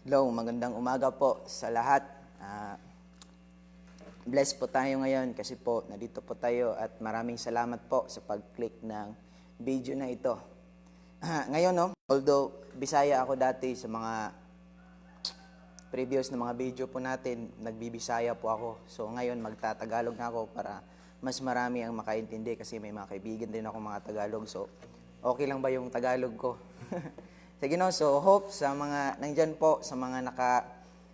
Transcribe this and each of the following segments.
Hello, magandang umaga po sa lahat. Blessed po tayo ngayon kasi po nandito po tayo at maraming salamat po sa pag-click ng video na ito. Ngayon, no, although Bisaya ako dati sa mga previous na mga video po natin, nagbibisaya po ako. So ngayon magtatagalog na ako para mas marami ang makaintindi kasi may mga kaibigan din ako mga Tagalog. So okay lang ba yung Tagalog ko? Sige no, so hope sa mga nandyan po, sa mga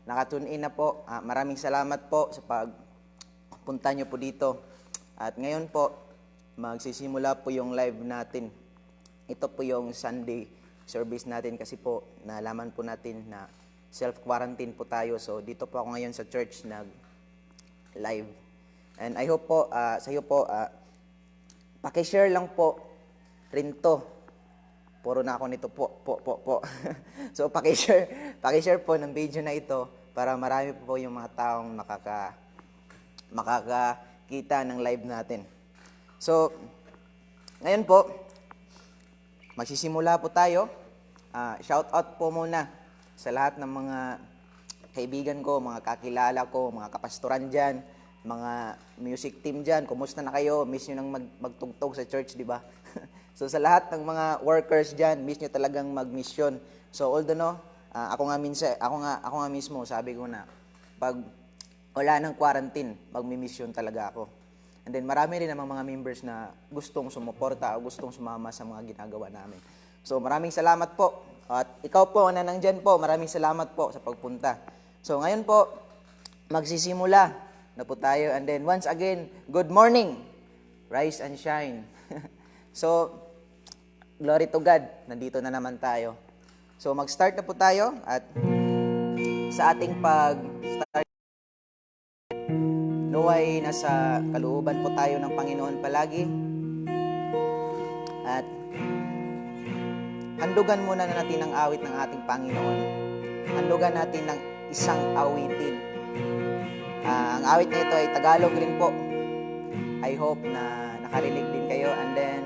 nakatune in na po, maraming salamat po sa pagpunta nyo po dito. At ngayon po, magsisimula po yung live natin. Ito po yung Sunday service natin kasi po nalaman po natin na self-quarantine po tayo. So dito po ako ngayon sa church nag-live. And I hope po, sa iyo po, pakishare lang po rin to. Puro na ako nito po. So, pakishare po ng video na ito para marami po yung mga taong makakakita ng live natin. So, ngayon po, magsisimula po tayo. Shout out po muna sa lahat ng mga kaibigan ko, mga kakilala ko, mga kapastoran dyan, mga music team dyan. Kumusta na kayo? Miss nyo nang magtugtog sa church, di ba? So sa lahat ng mga workers diyan, miss niyo talagang mag-mission. So although no, ako nga mismo sabi ko na pag wala ng quarantine, magmi-mission talaga ako. And then marami rin namang mga members na gustong sumuporta o gustong sumama sa mga ginagawa namin. So maraming salamat po. At ikaw po na nandiyan po, maraming salamat po sa pagpunta. So ngayon po, magsisimula na po tayo. And then once again, good morning. Rise and shine. So, glory to God, nandito na naman tayo. So, mag-start na po tayo at sa ating pag-start, naway nasa kalooban po tayo ng Panginoon palagi. At handugan muna na natin ang awit ng ating Panginoon. Handugan natin ng isang awitin. Ang awit na ito ay Tagalog rin po. I hope na nakarinig din kayo. And then,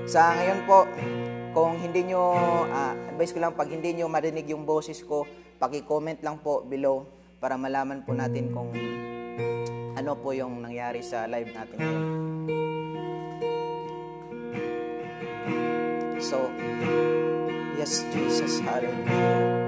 sa ngayon po, kung hindi nyo, advice ko lang, pag hindi nyo marinig yung boses ko, paki-comment lang po below para malaman po natin kung ano po yung nangyari sa live natin ngayon. So, yes, Jesus, hallelujah.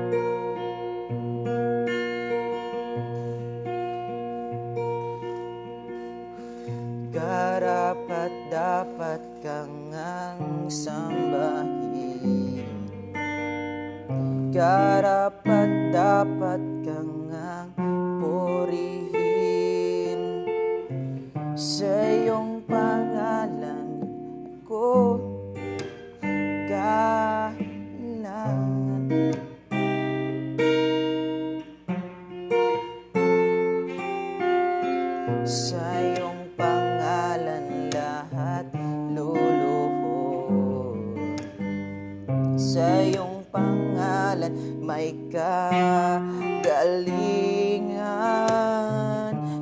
Dapat kang ang sambahin, dapat kang ang purihin. Sa iyong pangalan ko kailangan. Sa iyong pangalan lahat luluhod. Sa iyong pangalan may kagalingan.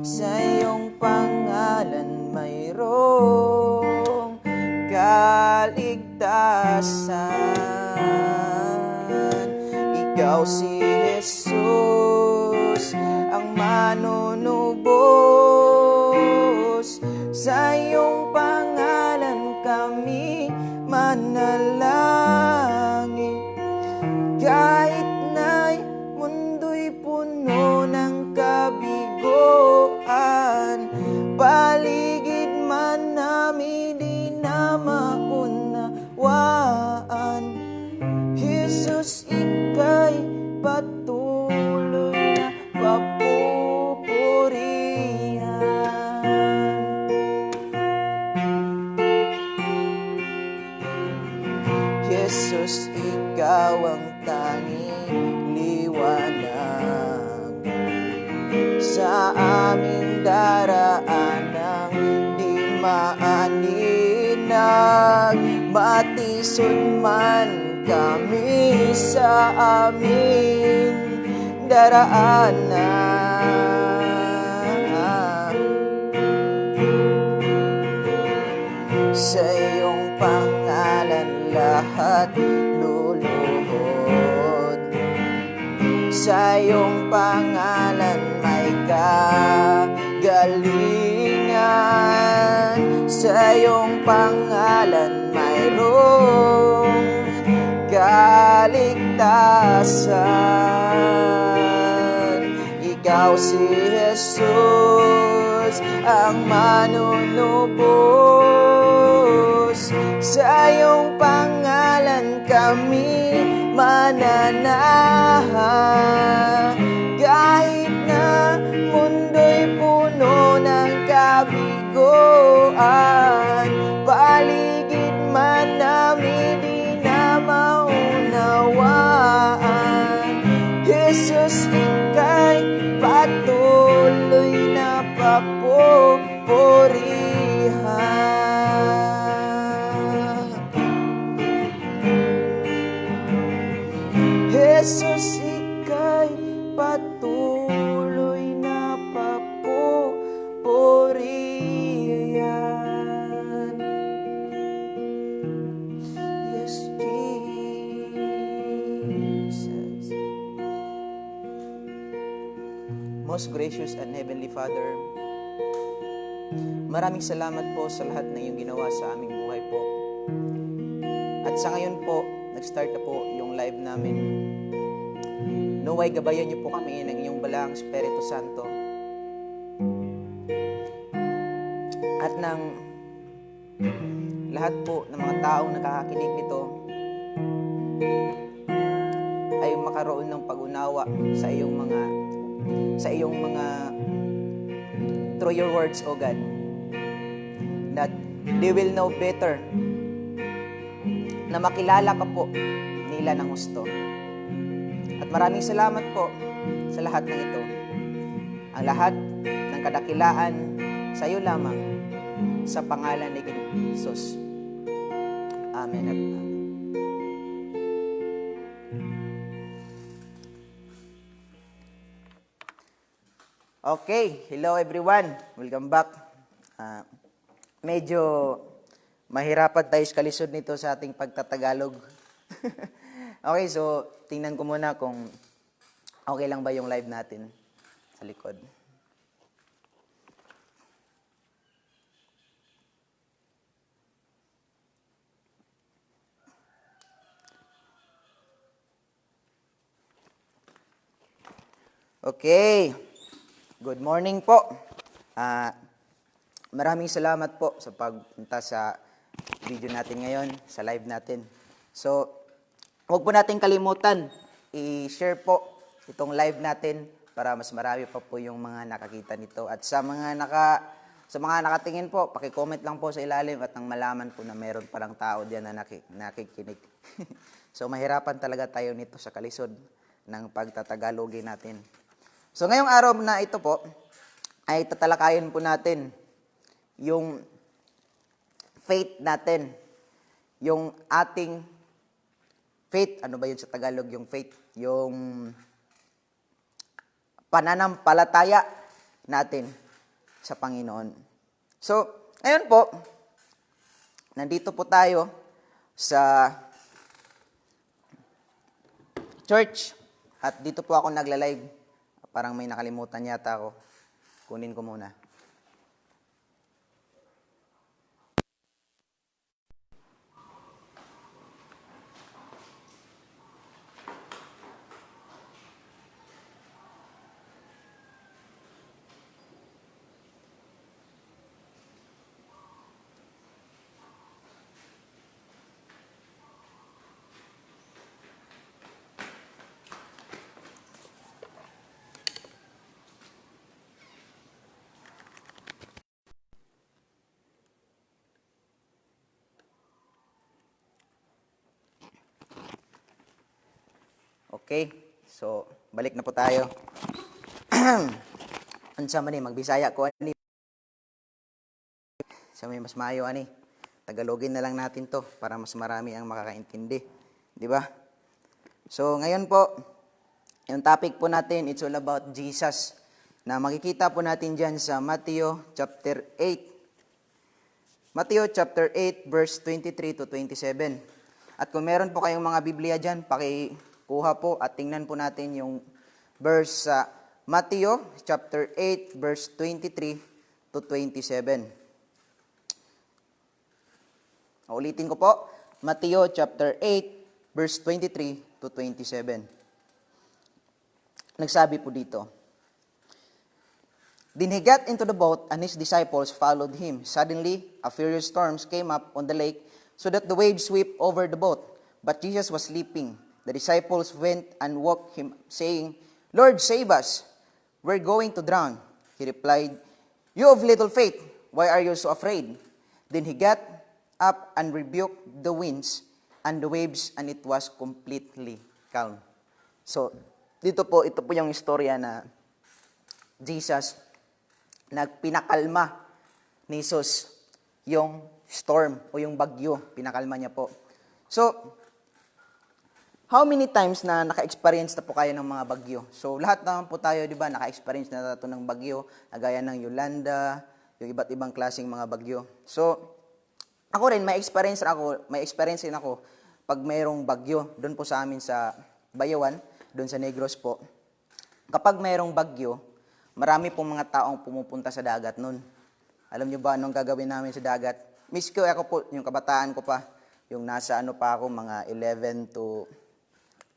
Sa iyong pangalan mayroong kaligtasan. Ikaw si Jesus, ang manunubos. Sa iyong pangalan kami manalangin. Kahit na'y mundo'y puno ng kabiguan, paligid man namin di na maunawaan. Jesus, ika'y patuloy na papupurihan. Jesus, ikaw ang tanging liwanag sa aming daraanang di maaninag. Matisod man kami sa aming daraanan. Sa iyong pangalan lahat luluhod. sa iyong pangalan may kagalingan, sa iyong pangalan mayroong kaligtasan. Ikaw si Jesus, ang manunubos, sa iyong pangalan kami mananahan. Kahit na mundo'y puno ng kabiguan, paligid man namin di na maunawaan. Jesus, ika'y patuloy na papupurihan. Jesus, ika'y patuloy na papupurihan. Yes, Jesus. Most gracious and heavenly Father, maraming salamat po sa lahat na iyong ginawa sa aming buhay po. At sa ngayon po, nag-start na po yung live namin. Naway gabayan niyo po kami ng iyong balaang Espiritu Santo. At ng lahat po ng mga taong nakakakinig nito ay makaroon ng pag-unawa sa iyong mga through your words, O God, that they will know better, na makilala ka po nila ng gusto. At maraming salamat po sa lahat ng ito. Ang lahat ng kadakilaan sa iyo lamang, sa pangalan ni Jesus. Amen at amen. Okay, hello everyone. Welcome back. Medyo mahirapan tayo sa kalisod nito sa ating pagtatagalog. Okay, so tingnan ko muna kung okay lang ba yung live natin sa likod. Okay. Good morning po. Maraming salamat po sa pagpunta sa video natin ngayon, sa live natin. So, huwag po natin kalimutan, i-share po itong live natin para mas marami pa po yung mga nakakita nito. At sa mga nakatingin po, paki-comment lang po sa ilalim at nang malaman po na meron palang tao diyan na nakikinig. So, mahirapan talaga tayo nito sa kalisod ng pagtatagalogin natin. So, ngayong araw na ito po, ay tatalakayin po natin yung faith natin. Yung ating faith, ano ba yun sa Tagalog? Yung faith, yung pananampalataya natin sa Panginoon. So, ngayon po, nandito po tayo sa church at dito po ako nagla-live. Parang may nakalimutan yata ako. Kunin ko muna. Okay, so balik na po tayo. Ansa man ni magbisaya ko ani. Sa may mas maayo ani. Tagalogin na lang natin 'to para mas marami ang makakaintindi, 'di ba? So ngayon po, yung topic po natin, it's all about Jesus. Na makikita po natin diyan sa Matthew chapter 8. Matthew chapter 8 verse 23 to 27. At kung meron po kayong mga Biblia diyan, kuha po at tingnan po natin yung verse Matthew chapter 8 verse 23 to 27. Ulitin ko po, Matthew chapter 8 verse 23 to 27. Nagsabi po dito, Then he got into the boat, and his disciples followed him. Suddenly, a furious storm came up on the lake, so that the waves swept over the boat. But Jesus was sleeping. The disciples went and woke him, saying, Lord, save us. We're going to drown. He replied, You of little faith, why are you so afraid? Then he got up and rebuked the winds and the waves, and it was completely calm. So, ito po yung istorya na Jesus nagpinakalma ni Jesus yung storm o yung bagyo. Pinakalma niya po. So, how many times na naka-experience na po kayo ng mga bagyo? So, lahat naman po tayo, di ba, naka-experience na ito ng bagyo, gaya ng Yolanda, yung iba't ibang klaseng mga bagyo. So, ako rin, may experience rin ako pag mayroong bagyo, doon po sa amin sa Bayawan, doon sa Negros po. Kapag mayroong bagyo, marami pong mga taong pumupunta sa dagat noon. Alam niyo ba anong gagawin namin sa dagat? Miss ko, ako po, yung kabataan ko pa, yung nasa pa ako, mga 11 to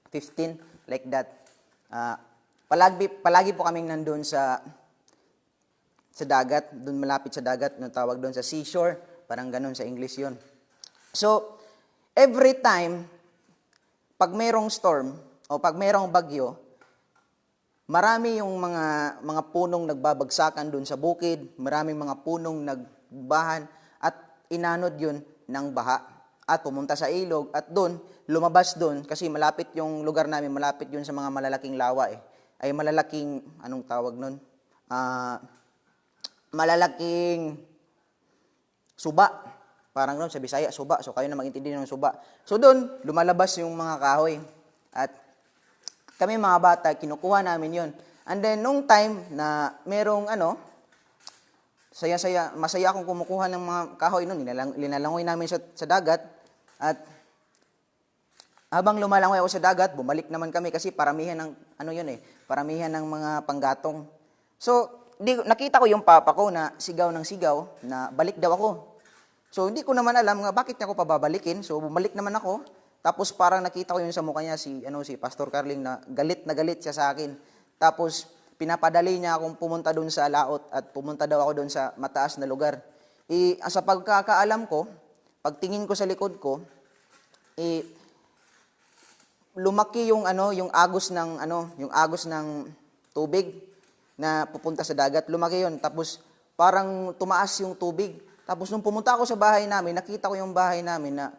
15, like that. Palagi po kaming nandun sa dagat, doon malapit sa dagat, nung tawag doon sa seashore, parang ganun sa English yun. So, every time, pag mayroong storm, o pag mayroong bagyo, marami yung mga punong nagbabagsakan doon sa bukid, maraming mga punong nagbahan, at inanod yun ng baha. At pumunta sa ilog, at doon, lumabas doon, kasi malapit yung lugar namin, malapit yun sa mga malalaking lawa Ay malalaking, anong tawag nun? Malalaking suba. Parang doon sa Bisaya, suba. So kayo na mag-intindi ng suba. So doon, lumalabas yung mga kahoy. At kami mga bata, kinukuha namin yon. And then, nung time na merong masaya akong kumukuha ng mga kahoy nun, linalangoy namin sa dagat. At habang lumalangoy ako sa dagat, bumalik naman kami kasi paramihan ng, paramihan ng mga panggatong. So, nakita ko yung papa ko na sigaw ng sigaw na balik daw ako. So, hindi ko naman alam nga bakit niya ako pababalikin. So, bumalik naman ako. Tapos parang nakita ko yun sa mukha niya, si Pastor Carling, na galit siya sa akin. Tapos pinapadali niya akong pumunta doon sa laot at pumunta daw ako doon sa mataas na lugar. Sa pagkakaalam ko, pagtingin ko sa likod ko, lumaki yung agos ng tubig na pupunta sa dagat. Lumaki yun. Tapos parang tumaas yung tubig. Tapos nung pumunta ako sa bahay namin, nakita ko yung bahay namin na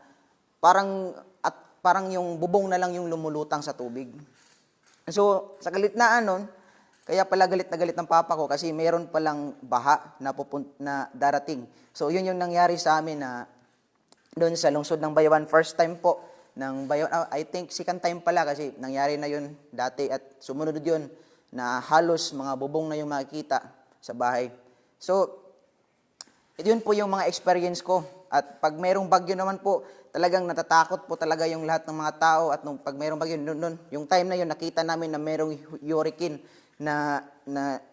parang yung bubong na lang yung lumulutang sa tubig. So, sa galitnaan nun, kaya pala galit na galit ng papa ko kasi mayroon palang baha na darating. So, yun yung nangyari sa amin na doon sa lungsod ng Bayawan. First time po ng Bayawan. I think second time pala kasi nangyari na yun dati at sumunod yun na halos mga bubong na yung makikita sa bahay. So, yun po yung mga experience ko. At pag mayroong bagyo naman po, talagang natatakot po talaga yung lahat ng mga tao. At pag mayroong bagyo, yung time na yun, nakita namin na mayroong hurricane na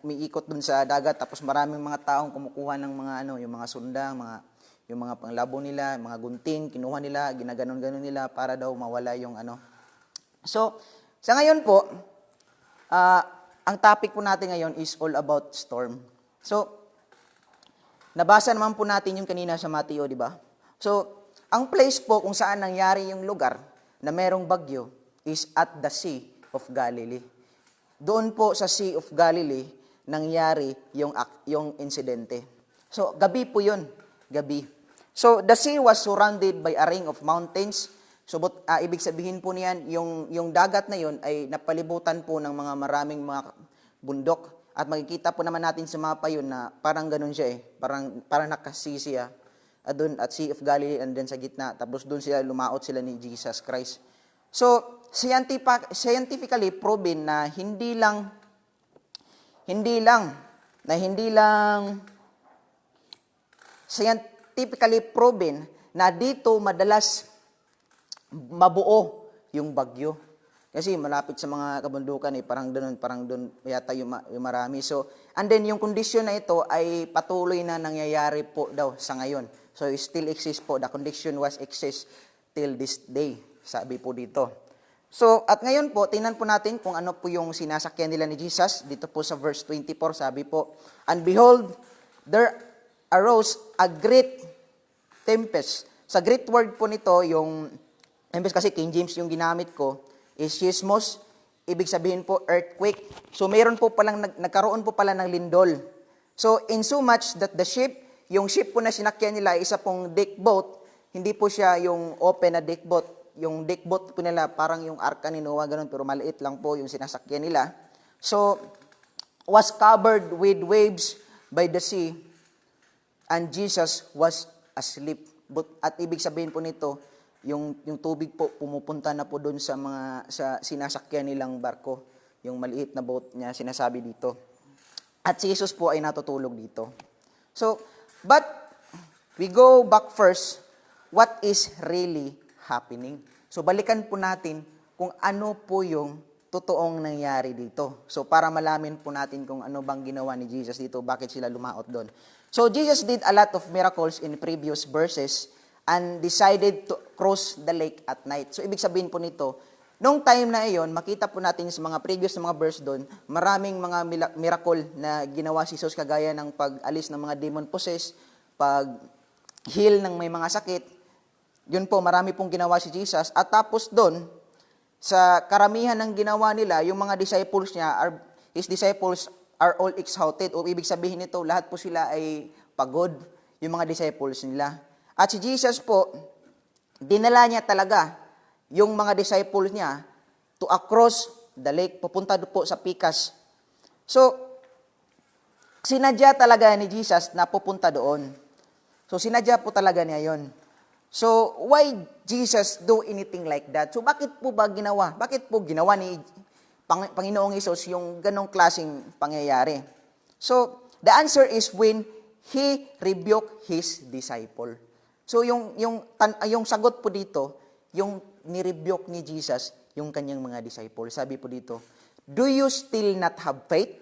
miikot dun sa dagat. Tapos maraming mga taong kumukuha ng mga yung mga sundang, yung mga panglabo nila, mga gunting, kinuha nila, ginaganon-ganon nila para daw mawala yung So, sa ngayon po, ang topic po natin ngayon is all about storm. So, nabasa naman po natin yung kanina sa Mateo, di ba? So, ang place po kung saan nangyari yung lugar na merong bagyo is at the Sea of Galilee. Doon po sa Sea of Galilee nangyari yung insidente. So, gabi po yun. Gabi. So, the sea was surrounded by a ring of mountains. So, ibig sabihin po niyan, yung dagat na yun ay napalibutan po ng maraming mga bundok. At makikita po naman natin sa mapa yun na parang ganun siya Parang nakasisi siya. At Sea of Galilee and then sa gitna. Tapos doon lumaot sila ni Jesus Christ. So, scientifically proven na hindi lang scientifically proven na dito madalas mabuo yung bagyo. Kasi malapit sa mga kabundukan parang doon yata yung marami. So, and then yung kondisyon na ito ay patuloy na nangyayari po daw sa ngayon. So, it still exists po. The condition was exist till this day, sabi po dito. So, at ngayon po, tingnan po natin kung ano po yung sinasakyan nila ni Jesus. Dito po sa verse 24, sabi po, "And behold, there arose a great tempest." Sa Greek word po nito, yung tempest kasi King James yung ginamit ko, is seismos, ibig sabihin po earthquake. So mayroon po palang, nagkaroon po pala ng lindol. So in so much that the ship, yung ship po na sinakyan nila, isa pong deck boat, hindi po siya yung open na deck boat. Yung deck boat po nila, parang yung arka ni Noah, ganun, pero maliit lang po yung sinasakyan nila. So, was covered with waves by the sea, and Jesus was asleep. At ibig sabihin po nito, yung tubig po pumupunta na po doon sa sinasakyan nilang barko, yung maliit na boat niya sinasabi dito. At si Jesus po ay natutulog dito. So, but we go back first, what is really happening? So, balikan po natin kung ano po yung totoong nangyari dito. So, para malamin po natin kung ano bang ginawa ni Jesus dito, bakit sila lumaot doon. So, Jesus did a lot of miracles in previous verses and decided to cross the lake at night. So, ibig sabihin po nito, nung time na iyon, makita po natin sa mga previous na mga verse doon, maraming mga miracle na ginawa si Jesus, kagaya ng pag-alis ng mga demon possessed, pag-heal ng may mga sakit. Yun po, marami pong ginawa si Jesus. At tapos doon, sa karamihan ng ginawa nila, yung mga disciples niya, his disciples are all exhausted. O ibig sabihin nito, lahat po sila ay pagod, yung mga disciples nila. At si Jesus po, dinala niya talaga yung mga disciples niya to across the lake, pupunta po sa Pikas. So, sinadya talaga ni Jesus na pupunta doon. So, sinadya po talaga niya yon. So, why Jesus do anything like that? So, bakit po ba ginawa? Bakit po ginawa ni Panginoong Hesus yung ganong klaseng pangyayari? So, the answer is when He rebuked His disciple. So, yung sagot po dito, yung nirebuke ni Jesus, yung kanyang mga disciple. Sabi po dito, "Do you still not have faith?"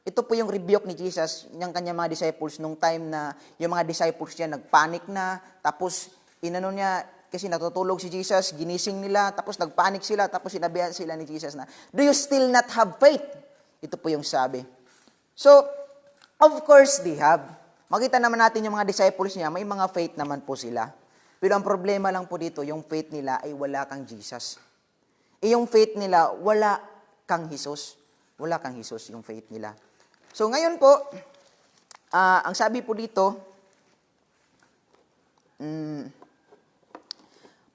Ito po yung rebuke ni Jesus, yung kanyang mga disciples, nung time na yung mga disciples niya nagpanic na, tapos inano niya, kasi natutulog si Jesus, ginising nila, tapos nagpanic sila, tapos sinabihan sila ni Jesus na, "Do you still not have faith?" Ito po yung sabi. So, of course they have. Makita naman natin yung mga disciples niya, may mga faith naman po sila. Pero ang problema lang po dito, yung faith nila ay wala kang Jesus. Yung faith nila, wala kang Jesus. Wala kang Jesus yung faith nila. So ngayon po, ang sabi po dito,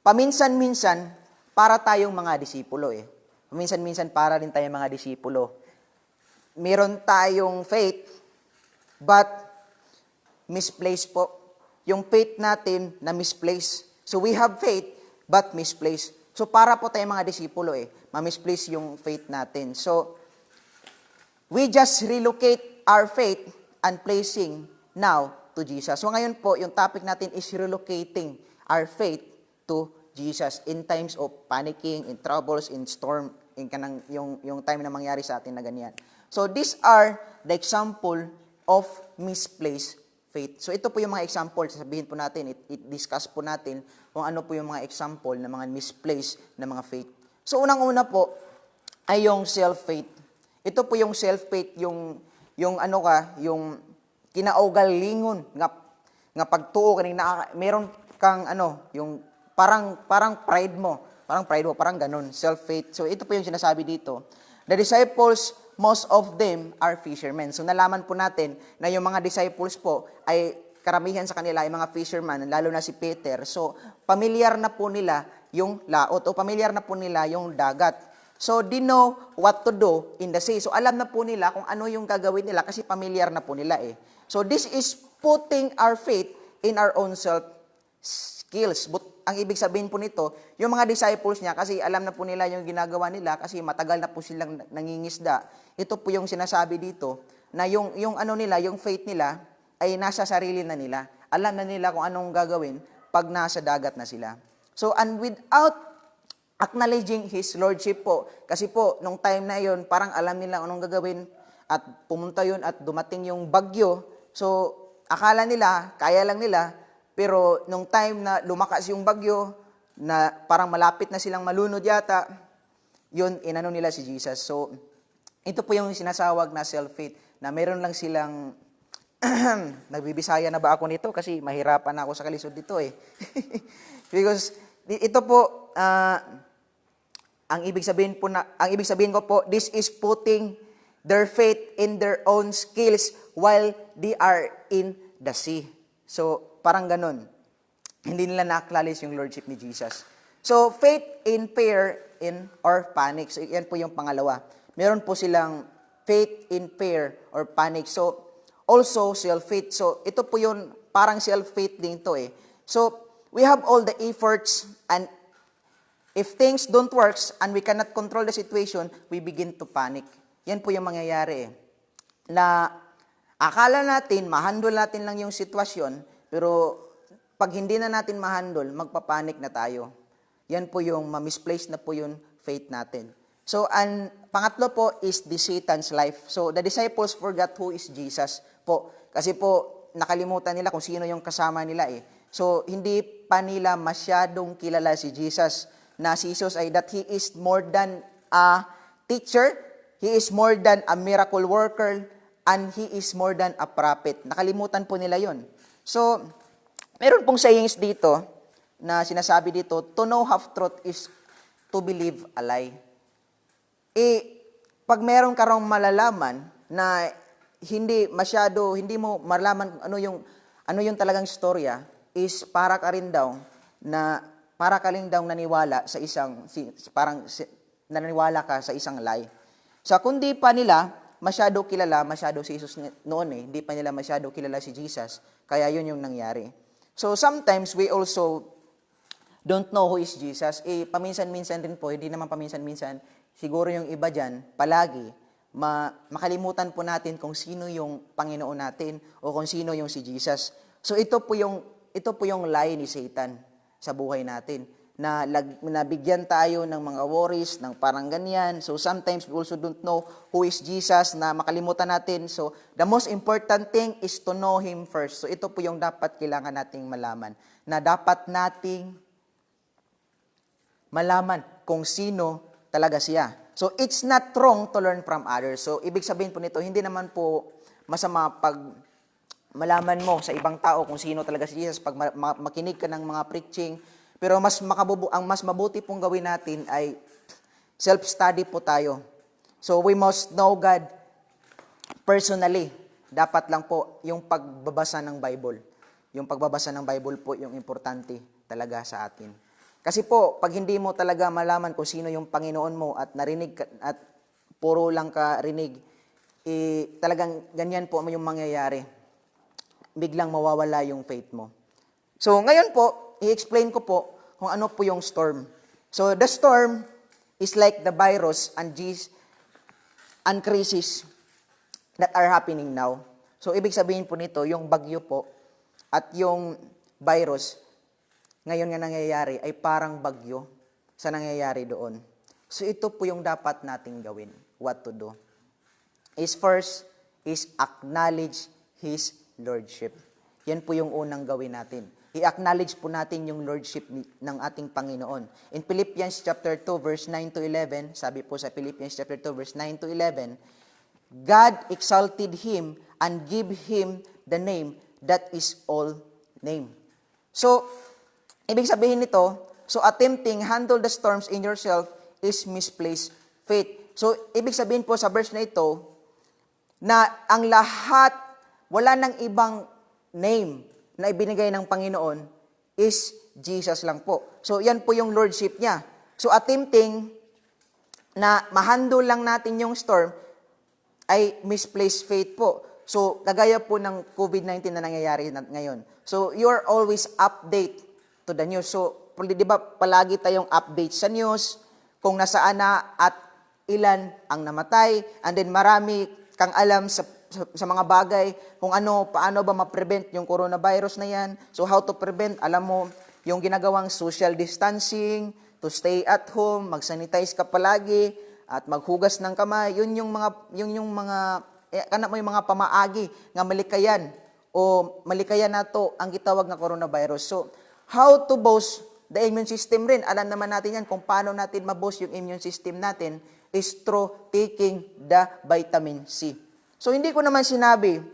paminsan-minsan, para tayong mga disipulo Paminsan-minsan, para rin tayong mga disipulo. Meron tayong faith, but misplaced po. Yung faith natin na misplaced. So we have faith, but misplaced. So para po tayong mga disipulo ma-misplace yung faith natin. So, we just relocate our faith and placing now to Jesus. So ngayon po, yung topic natin is relocating our faith to Jesus in times of panicking, in troubles, in storm, yung time na mangyari sa atin na ganyan. So these are the example of misplaced faith. So ito po yung mga example, sasabihin po natin, i-discuss po natin kung ano po yung mga example ng mga misplaced na mga faith. So unang-una po ay yung self-faith. Ito po yung self-faith, yung kinaugalingon nga pagtuo kanina, meron kang yung parang pride mo, parang ganun, self-faith. So ito po yung sinasabi dito. The disciples, most of them are fishermen. So nalaman po natin na yung mga disciples po ay karamihan sa kanila ay mga fishermen, lalo na si Peter. So pamilyar na po nila yung laot o pamilyar na po nila yung dagat. So they know what to do in the sea. So alam na po nila kung ano yung gagawin nila kasi pamilyar na po nila So this is putting our faith in our own self skills. But ang ibig sabihin po nito, yung mga disciples niya, kasi alam na po nila yung ginagawa nila, kasi matagal na po silang nangingisda. Ito po yung sinasabi dito, na yung faith nila, ay nasa sarili na nila. Alam na nila kung anong gagawin pag nasa dagat na sila. So, and without acknowledging His Lordship po. Kasi po, nung time na yon parang alam nila anong gagawin at pumunta yun at dumating yung bagyo. So, akala nila, kaya lang nila, pero nung time na lumakas yung bagyo, na parang malapit na silang malunod yata, yun, inano nila si Jesus. So, ito po yung sinasawag na self-faith, na meron lang silang, nagbibisaya na ba ako nito? Kasi mahirapan ako sa kalisod dito eh. Because, ito po, ang ibig sabihin ko po, this is putting their faith in their own skills while they are in the sea. So, parang ganun. Hindi nila na-acknowledge yung Lordship ni Jesus. So, faith in fear or panic. So, yan po yung pangalawa. Meron po silang faith in fear or panic. So, also self-faith. So, ito po yun, parang self-faith din to eh. So, we have all the efforts and if things don't work and we cannot control the situation, we begin to panic. Yan po yung mangyayari eh. Na akala natin, mahandle natin lang yung sitwasyon, pero pag hindi na natin mahandle, magpapanik na tayo. Yan po yung ma-misplace na po yung faith natin. So, ang pangatlo po is the Satan's life. So, the disciples forgot who is Jesus po. Kasi po, nakalimutan nila kung sino yung kasama nila eh. So, hindi pa nila masyadong kilala si Jesus. Na si Jesus ay that He is more than a teacher, He is more than a miracle worker, and He is more than a prophet. Nakalimutan po nila yon. So, meron pong sayings dito na sinasabi dito, to know half-truth is to believe a lie. Pag meron ka rong malalaman na hindi mo malaman ano yung talagang storya, is para ka rin daw naniwala sa naniwala ka sa isang lie. So, kundi pa nila masyado si Jesus noon eh, hindi pa nila masyado kilala si Jesus, kaya yun yung nangyari. So, sometimes we also don't know who is Jesus. Paminsan-minsan din po, hindi naman paminsan-minsan, siguro yung iba dyan, palagi, makalimutan po natin kung sino yung Panginoon natin o kung sino yung si Jesus. So, ito po yung lie ni Satan sa buhay natin, na nabigyan tayo ng mga worries, ng parang ganyan. So, sometimes we also don't know who is Jesus, na makalimutan natin. So, the most important thing is to know Him first. So, ito po yung dapat kailangan nating malaman, na dapat nating malaman kung sino talaga siya. So, it's not wrong to learn from others. So, ibig sabihin po nito, hindi naman po masama pag malaman mo sa ibang tao kung sino talaga si Jesus, pag makinig ka ng mga preaching. Pero ang mas mabuti pong gawin natin ay self-study po tayo. So, we must know God personally. Dapat lang po yung pagbabasa ng Bible. Yung pagbabasa ng Bible po yung importante talaga sa atin. Kasi po, pag hindi mo talaga malaman kung sino yung Panginoon mo at narinig at puro lang ka rinig, talagang ganyan po yung mangyayari. Biglang mawawala yung faith mo. So, ngayon po, i-explain ko po kung ano po yung storm. So, the storm is like the virus and crisis that are happening now. So, ibig sabihin po nito, yung bagyo po at yung virus, ngayon nga nangyayari ay parang bagyo sa nangyayari doon. So, ito po yung dapat nating gawin. What to do? First is acknowledge His Lordship. Yan po yung unang gawin natin. I-acknowledge po natin yung Lordship ng ating Panginoon. In Philippians chapter 2, verse 9 to 11, sabi po sa Philippians chapter 2, verse 9 to 11, God exalted Him and gave Him the name that is all name. So, ibig sabihin nito, so attempting handle the storms in yourself is misplaced faith. So, ibig sabihin po sa verse na ito, na ang lahat, wala nang ibang name na ibinigay ng Panginoon is Jesus lang po. So, yan po yung Lordship niya. So, attempting na mahandle lang natin yung storm ay misplaced faith po. So, kagaya po ng COVID-19 na nangyayari ngayon. So, you're always update to the news. So, di ba palagi tayong update sa news, kung nasaan na at ilan ang namatay, and then marami kang alam sa mga bagay, kung paano ba ma-prevent yung coronavirus na yan. So, how to prevent, alam mo, yung ginagawang social distancing, to stay at home, mag-sanitize ka palagi, at maghugas ng kamay. Yun yung mga kana mo yung mga pamaagi nga malikayan o malikayan nato ang gitawag nga coronavirus. So, how to boost the immune system rin? Alam naman natin yan kung paano natin ma-boost yung immune system natin is through taking the vitamin C. So, hindi ko naman sinabi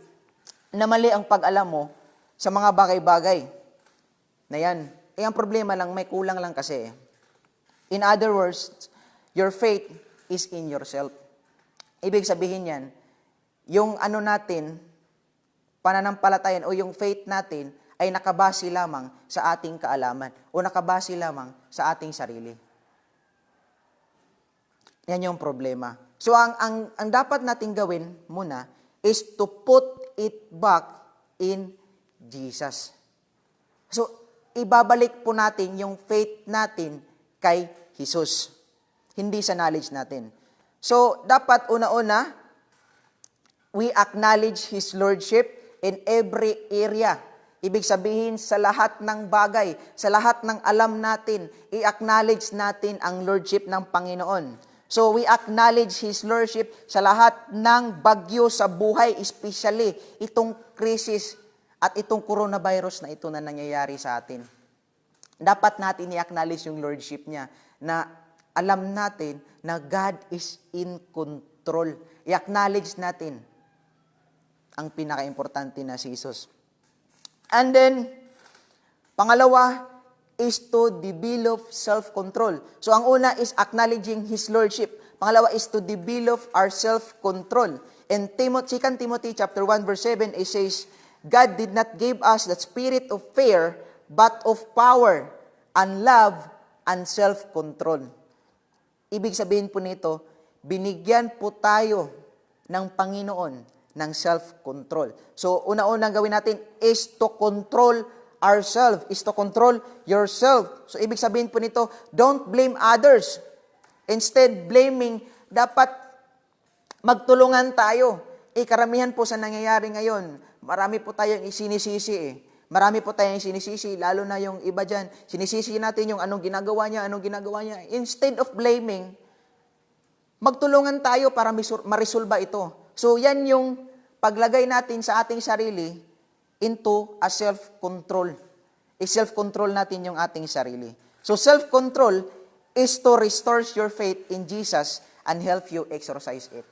na mali ang pag-alam mo sa mga bagay-bagay na yan. Ang problema lang, may kulang lang kasi. In other words, your faith is in yourself. Ibig sabihin yan, yung natin, pananampalatayan o yung faith natin ay nakabase lamang sa ating kaalaman o nakabase lamang sa ating sarili. Yan yung problema. So, ang dapat nating gawin muna is to put it back in Jesus. So, ibabalik po natin yung faith natin kay Jesus, hindi sa knowledge natin. So, dapat una-una, we acknowledge His Lordship in every area. Ibig sabihin, sa lahat ng bagay, sa lahat ng alam natin, i-acknowledge natin ang Lordship ng Panginoon. So, we acknowledge His Lordship sa lahat ng bagyo sa buhay, especially itong krisis at itong coronavirus na ito na nangyayari sa atin. Dapat natin i-acknowledge yung Lordship niya na alam natin na God is in control. I-acknowledge natin ang pinaka-importante na si Jesus. And then, pangalawa is to develop self-control. So, ang una is acknowledging His Lordship. Pangalawa is to develop our self-control. In 2 Timothy chapter 1 verse 7, it says, God did not give us the spirit of fear, but of power, and love, and self-control. Ibig sabihin po nito, binigyan po tayo ng Panginoon ng self-control. So, una-unang gawin natin is to control ourselves, is to control yourself. So, ibig sabihin po nito, don't blame others. Instead, blaming, dapat magtulungan tayo. Karamihan po sa nangyayari ngayon, marami po tayong isinisisi Marami po tayong sinisisi, lalo na yung iba dyan. Sinisisi natin yung anong ginagawa niya. Instead of blaming, magtulungan tayo para marisolba ito. So, yan yung paglagay natin sa ating sarili into a self-control. I-self-control natin yung ating sarili. So, self-control is to restore your faith in Jesus and help you exercise it.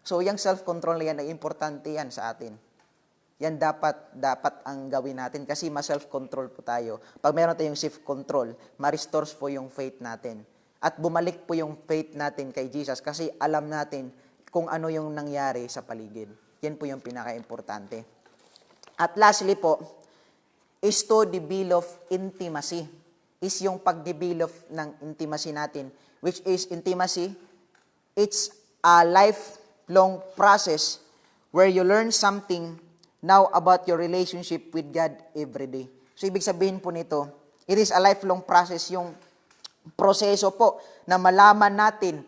So, yung self-control na yan ay importante yan sa atin. Yan dapat ang gawin natin kasi ma-self-control po tayo. Pag meron tayong self-control, ma-restore po yung faith natin. At bumalik po yung faith natin kay Jesus kasi alam natin kung ano yung nangyari sa paligid. Yan po yung pinaka-importante. At lastly po, is to develop intimacy. Is yung pag-develop ng intimacy natin. Which is intimacy, it's a lifelong process where you learn something now about your relationship with God every day. So, ibig sabihin po nito, it is a lifelong process, yung proseso po na malaman natin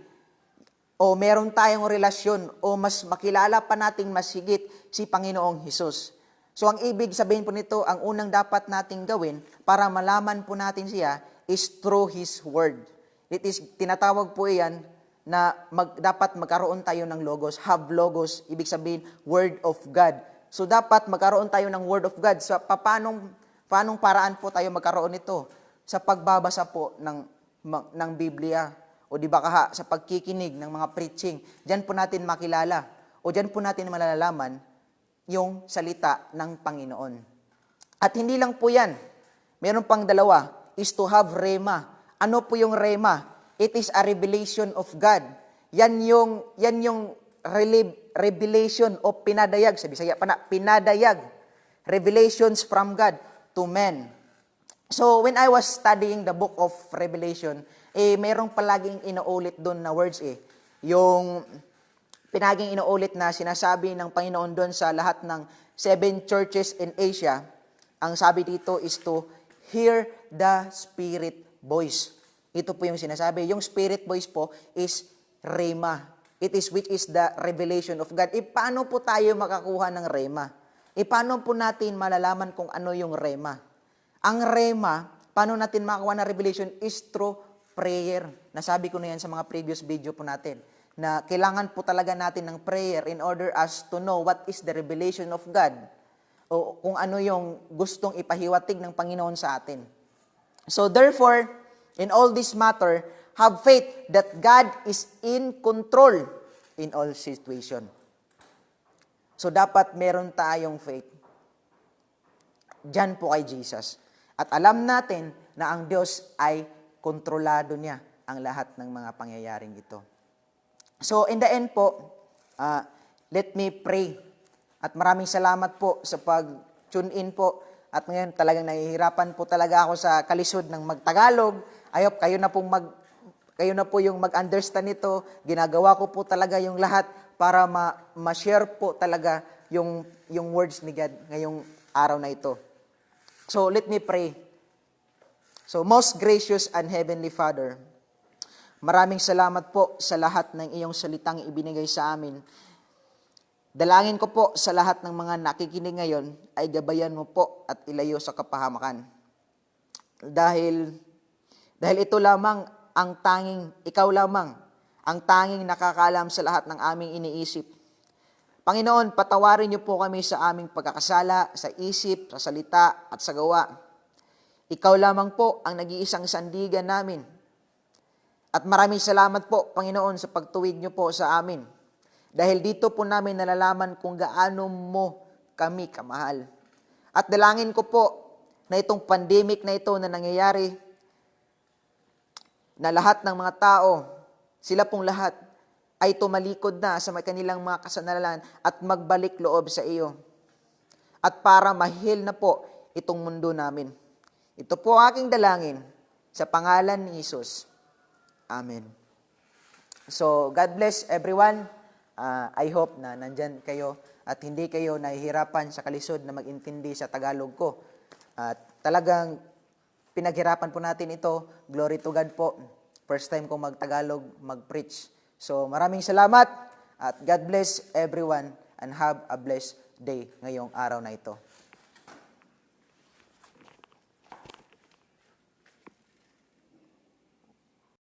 o meron tayong relasyon o mas makilala pa nating mas higit si Panginoong Hesus. So, ang ibig sabihin po nito, ang unang dapat nating gawin para malaman po natin siya is through His Word. It is, tinatawag po iyan na dapat magkaroon tayo ng logos, have logos, ibig sabihin, Word of God. So, dapat magkaroon tayo ng Word of God. So, paanong paraan po tayo magkaroon nito? Sa pagbabasa po ng Biblia. O di ba sa pagkikinig ng mga preaching. Diyan po natin makilala. O diyan po natin malalaman yung salita ng Panginoon. At hindi lang po yan. Meron pang dalawa, is to have rhema. Ano po yung rhema? It is a revelation of God. Yan yung revelation o pinadayag, sa Bisaya pa na, pinadayag, revelations from God to men. So, when I was studying the book of Revelation, mayroong palaging inuulit doon na words yung pinaging inuulit na sinasabi ng Panginoon doon sa lahat ng 7 churches in Asia, ang sabi dito is to hear the Spirit voice. Ito po yung sinasabi. Yung Spirit voice po is rhema. Which is the revelation of God. Paano po tayo makakuha ng rhema? Paano po natin malalaman kung ano yung rhema? Ang rhema, paano natin makakuha ng revelation is through prayer. Nasabi ko na yan sa mga previous video po natin, na kailangan po talaga natin ng prayer in order us to know what is the revelation of God, o kung ano yung gustong ipahiwatig ng Panginoon sa atin. So therefore, in all this matter, have faith that God is in control in all situation. So dapat meron tayong faith diyan po kay Jesus. At alam natin na ang Diyos ay kontrolado niya ang lahat ng mga pangyayaring ito. So in the end po, let me pray. At maraming salamat po sa pag-tune in po. At ngayon talagang nahihirapan po talaga ako sa kalisod ng magtagalog. I hope kayo na po yung mag-understand nito. Ginagawa ko po talaga yung lahat para ma-share po talaga yung words ni God ngayong araw na ito. So let me pray. So most gracious and heavenly Father, maraming salamat po sa lahat ng iyong salitang ibinigay sa amin. Dalangin ko po sa lahat ng mga nakikinig ngayon ay gabayan mo po at ilayo sa kapahamakan. Dahil ito lamang ikaw lamang ang tanging nakakaalam sa lahat ng aming iniisip. Panginoon, patawarin niyo po kami sa aming pagkakasala, sa isip, sa salita at sa gawa. Ikaw lamang po ang nag-iisang sandigan namin. At maraming salamat po, Panginoon, sa pagtuwid niyo po sa amin. Dahil dito po namin nalalaman kung gaano mo kami kamahal. At dalangin ko po na itong pandemic na ito na nangyayari, na lahat ng mga tao, sila pong lahat, ay tumalikod na sa kanilang mga kasanalan at magbalik loob sa iyo. At para mahil na po itong mundo namin. Ito po ang aking dalangin sa pangalan ni Jesus. Amen. So, God bless everyone. I hope na nandyan kayo at hindi kayo nahihirapan sa kalisod na mag-intindi sa Tagalog ko. At talagang pinaghirapan po natin ito. Glory to God po. First time kong mag-Tagalog, mag-preach. So, maraming salamat at God bless everyone and have a blessed day ngayong araw na ito.